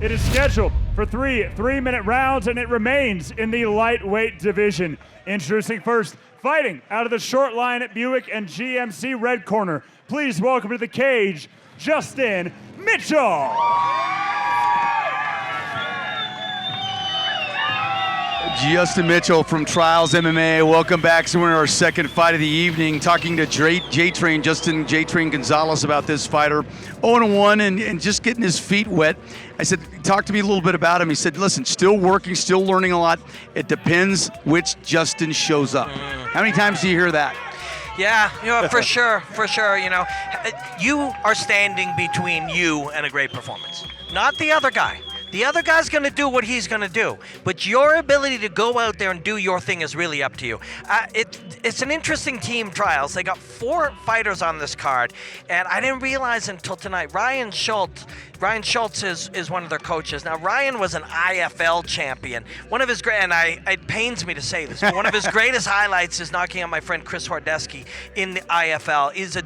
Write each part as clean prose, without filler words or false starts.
It is scheduled for three-minute rounds, and it remains in the lightweight division. Introducing first, fighting out of the short line at Buick and GMC red corner. Please welcome to the cage, Justin Mitchell. Justin Mitchell from Trials MMA. Welcome back to our second fight of the evening. Talking to J-Train, Justin J-Train Gonzalez about this fighter. 0-1 and just getting his feet wet. I said, talk to me a little bit about him. He said, listen, still working, still learning a lot. It depends which Justin shows up. How many times do you hear that? Yeah, for sure. You are standing between you and a great performance, not the other guy. The other guy's going to do what he's going to do, but your ability to go out there and do your thing is really up to you. It's an interesting team, Trials. They got 4 fighters on this card, and I didn't realize until tonight, Ryan Schultz is one of their coaches. Now, Ryan was an IFL champion. One of his it pains me to say this, but one of his greatest highlights is knocking out my friend Chris Hordesky in the IFL. He's a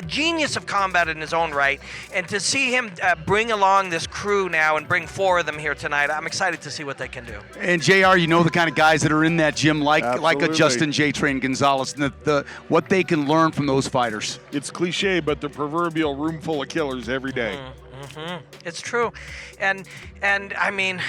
genius of combat in his own right, and to see him bring along this crew now and bring 4 of them here tonight, I'm excited to see what they can do. And JR, you know the kind of guys that are in that gym, like a Justin J-Train Gonzalez, and what they can learn from those fighters. It's cliche, but the proverbial room full of killers every day. It's true, and I mean,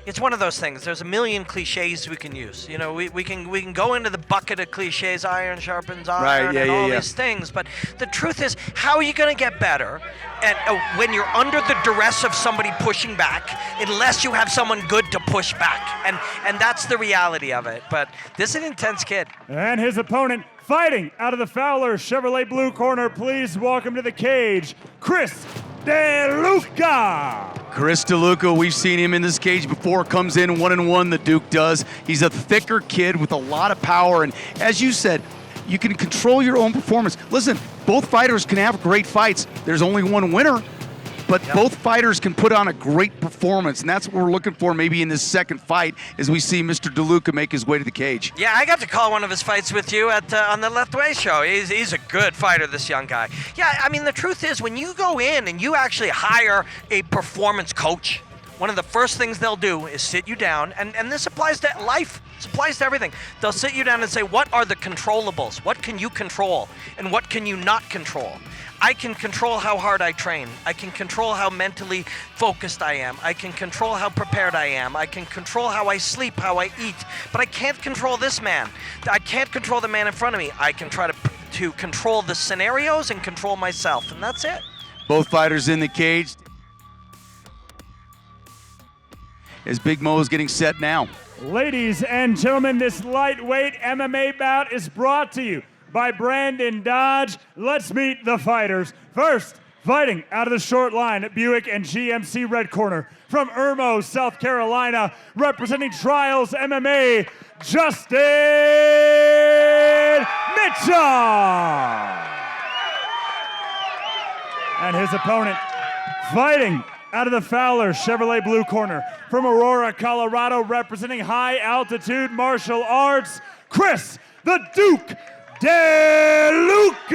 it's one of those things. There's a million cliches we can use. We can go into the bucket of cliches, iron sharpens iron, these things. But the truth is, how are you going to get better when you're under the duress of somebody pushing back, unless you have someone good to push back? And that's the reality of it. But this is an intense kid. And his opponent, fighting out of the Fowler Chevrolet blue corner, please welcome to the cage, Chris DeLuca. Chris DeLuca, we've seen him in this cage before, comes in 1-1, the Duke does. He's a thicker kid with a lot of power, and as you said, you can control your own performance. Listen, both fighters can have great fights. There's only one winner, but both fighters can put on a great performance, and that's what we're looking for maybe in this second fight as we see Mr. DeLuca make his way to the cage. Yeah, I got to call one of his fights with you on the Left Way show. He's a good fighter, this young guy. Yeah, I mean, the truth is, when you go in and you actually hire a performance coach, one of the first things they'll do is sit you down, and this applies to life. This applies to everything. They'll sit you down and say, what are the controllables? What can you control, and what can you not control? I can control how hard I train. I can control how mentally focused I am. I can control how prepared I am. I can control how I sleep, how I eat. But I can't control this man. I can't control the man in front of me. I can try to control the scenarios and control myself, and that's it. Both fighters in the cage. As Big Mo is getting set now. Ladies and gentlemen, this lightweight MMA bout is brought to you by Brandon Dodge. Let's meet the fighters. First, fighting out of the short line at Buick and GMC red corner. From Irmo, South Carolina, representing Trials MMA, Justin Mitchell. And his opponent, fighting out of the Fowler Chevrolet blue corner. From Aurora, Colorado, representing high altitude martial arts, Chris the Duke DeLuca.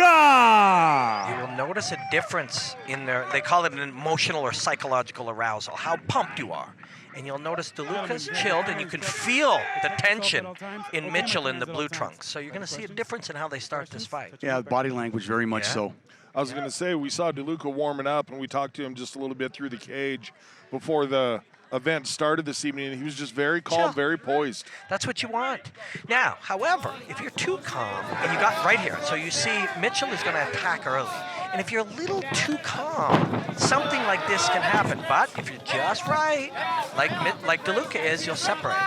You will notice a difference in they call it an emotional or psychological arousal, how pumped you are. And you'll notice DeLuca's chilled, and you can feel the tension in Mitchell in the blue trunks. So you're going to see a difference in how they start this fight. Yeah, body language very much so. I was going to say, we saw DeLuca warming up, and we talked to him just a little bit through the cage before the event started this evening, and he was just very calm, very poised. That's what you want. Now, however, if you're too calm, and you got right here, so you see Mitchell is going to attack early. And if you're a little too calm, something like this can happen. But if you're just right, like DeLuca is, you'll separate.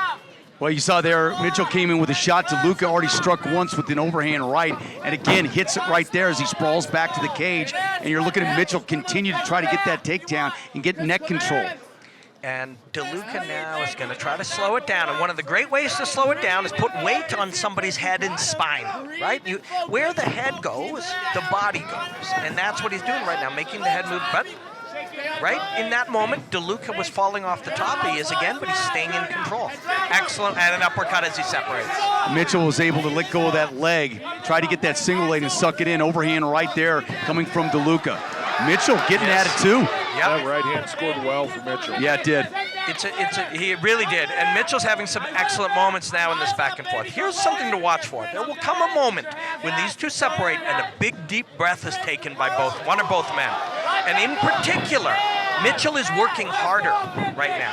Well, you saw there, Mitchell came in with a shot. DeLuca already struck once with an overhand right, and again hits it right there as he sprawls back to the cage. And you're looking at Mitchell continue to try to get that takedown and get neck control. And DeLuca now is going to try to slow it down. And one of the great ways to slow it down is put weight on somebody's head and spine, right? Where the head goes, the body goes. And that's what he's doing right now, making the head move. But right in that moment, DeLuca was falling off the top. He is again, but he's staying in control. Excellent, and an uppercut as he separates. Mitchell was able to let go of that leg, try to get that single leg and suck it in. Overhand right there coming from DeLuca. Mitchell getting at it too. That right hand scored well for Mitchell. Yeah, it did. He really did. And Mitchell's having some excellent moments now in this back and forth. Here's something to watch for. There will come a moment when these two separate and a big, deep breath is taken by one or both men. And in particular, Mitchell is working harder right now.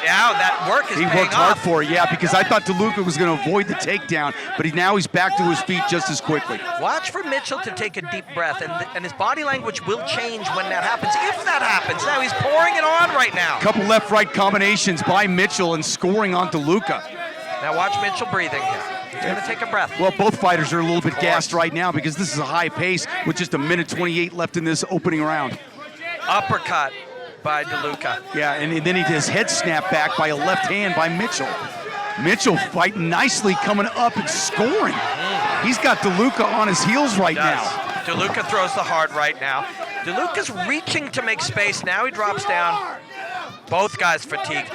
Now that work is paying off. He worked hard for it, yeah, because I thought DeLuca was going to avoid the takedown, but now he's back to his feet just as quickly. Watch for Mitchell to take a deep breath, and his body language will change when that happens, if that happens. Now he's pouring it on right now. Couple left-right combinations by Mitchell and scoring on DeLuca. Now watch Mitchell breathing here. He's going to take a breath. Well, both fighters are a little bit gassed right now because this is a high pace with just 1:28 left in this opening round. Uppercut by DeLuca. Yeah, and then his head snapped back by a left hand by Mitchell. Mitchell fighting nicely, coming up and scoring. He's got DeLuca on his heels right now. DeLuca throws the hard right now. DeLuca's reaching to make space. Now he drops down. Both guys fatigued.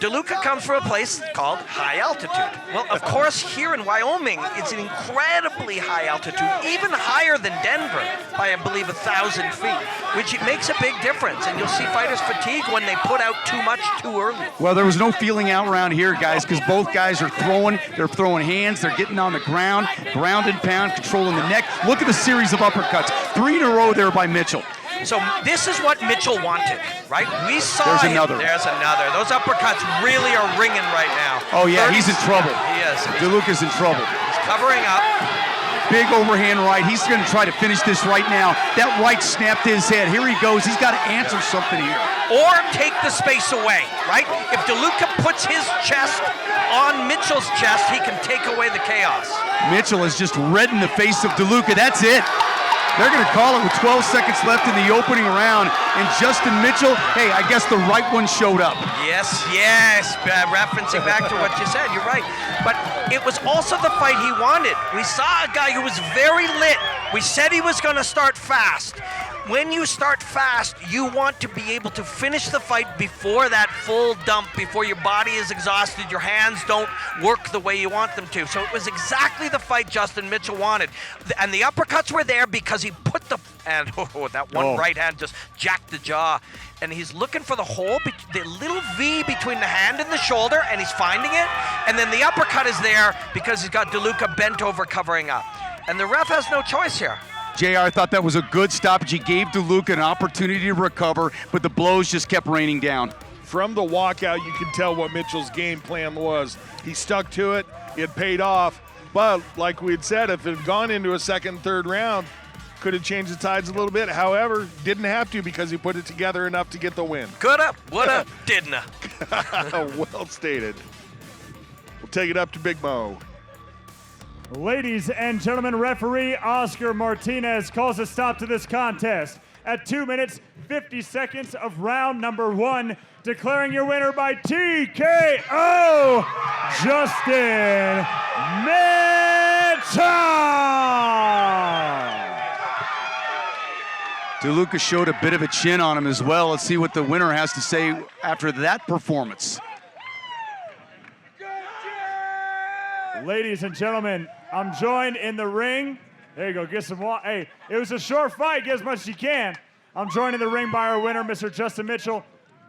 DeLuca comes from a place called high altitude. Well, of course, here in Wyoming, it's an incredibly high altitude, even higher than Denver by, I believe, 1,000 feet, which makes a big difference. And you'll see fighters fatigue when they put out too much too early. Well, there was no feeling out around here, guys, because both guys are throwing. They're throwing hands. They're getting on the ground, ground and pound, controlling the neck. Look at the series of uppercuts. 3 in a row there by Mitchell. So this is what Mitchell wanted, right? We saw There's another. There's another. Those uppercuts really are ringing right now. Oh, yeah, he's in trouble. He is. DeLuca's in trouble. He's covering up. Big overhand right. He's going to try to finish this right now. That right snapped his head. Here he goes. He's got to answer something here. Or take the space away, right? If DeLuca puts his chest on Mitchell's chest, he can take away the chaos. Mitchell is just red in the face of DeLuca. That's it. They're going to call it with 12 seconds left in the opening round. And Justin Mitchell, hey, I guess the right one showed up. Yes. Referencing back to what you said, you're right. But it was also the fight he wanted. We saw a guy who was very lit. We said he was going to start fast. When you start fast, you want to be able to finish the fight before that full dump, before your body is exhausted, your hands don't work the way you want them to. So it was exactly the fight Justin Mitchell wanted. And the uppercuts were there because he put that one right hand just jacked the jaw. And he's looking for the hole, the little V between the hand and the shoulder, and he's finding it. And then the uppercut is there because he's got DeLuca bent over covering up. And the ref has no choice here. JR, I thought that was a good stoppage. He gave DeLuca an opportunity to recover, but the blows just kept raining down. From the walkout, you can tell what Mitchell's game plan was. He stuck to it. It paid off. But like we had said, if it had gone into a second, third round, could have changed the tides a little bit. However, didn't have to because he put it together enough to get the win. Coulda, woulda, didn't. Well stated. We'll take it up to Big Mo. Ladies and gentlemen, referee Oscar Martinez calls a stop to this contest at 2 minutes, 50 seconds of round number 1, declaring your winner by TKO, Justin Mitchell. DeLuca showed a bit of a chin on him as well. Let's see what the winner has to say after that performance. Ladies and gentlemen, I'm joined in the ring. There you go, get some water. Hey, it was a short fight, get as much as you can. I'm joined in the ring by our winner, Mr. Justin Mitchell.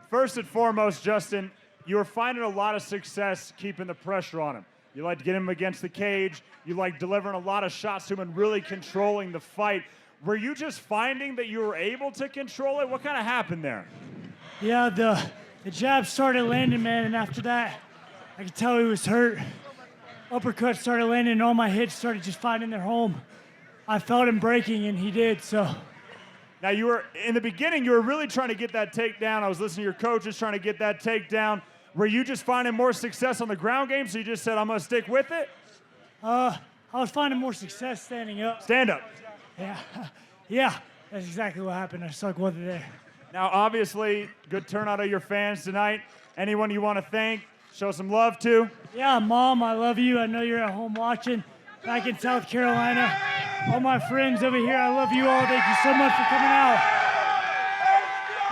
First and foremost, Justin, you were finding a lot of success keeping the pressure on him. You like to get him against the cage. You like delivering a lot of shots to him and really controlling the fight. Were you just finding that you were able to control it? What kind of happened there? Yeah, the jab started landing, man, and after that, I could tell he was hurt. Uppercut started landing, and all my hits started just finding their home. I felt him breaking, and he did, so. Now, you were, in the beginning, you were really trying to get that takedown. I was listening to your coaches trying to get that takedown. Were you just finding more success on the ground game, so you just said, I'm going to stick with it? I was finding more success standing up. Stand up. Yeah, that's exactly what happened. I stuck with it there. Now, obviously, good turnout of your fans tonight. Anyone you want to thank, show some love to? Yeah, Mom, I love you. I know you're at home watching back in South Carolina. All my friends over here, I love you all. Thank you so much for coming out.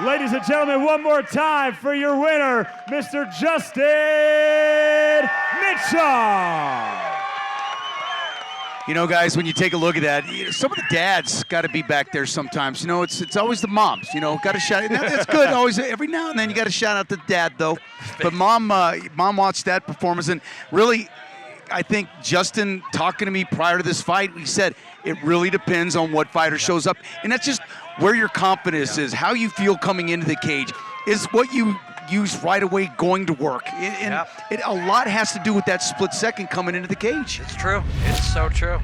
Ladies and gentlemen, one more time for your winner, Mr. Justin Mitchell. You know, guys, when you take a look at that, some of the dads got to be back there sometimes. You know, it's always the moms. You know, got to shout. That's good. Always, every now and then, you got to shout out the dad, though. But mom watched that performance, and really, I think Justin talking to me prior to this fight, he said it really depends on what fighter shows up, and that's just where your confidence is, how you feel coming into the cage, is what you use right away going to work. And a lot has to do with that split second coming into the cage. It's true. It's so true.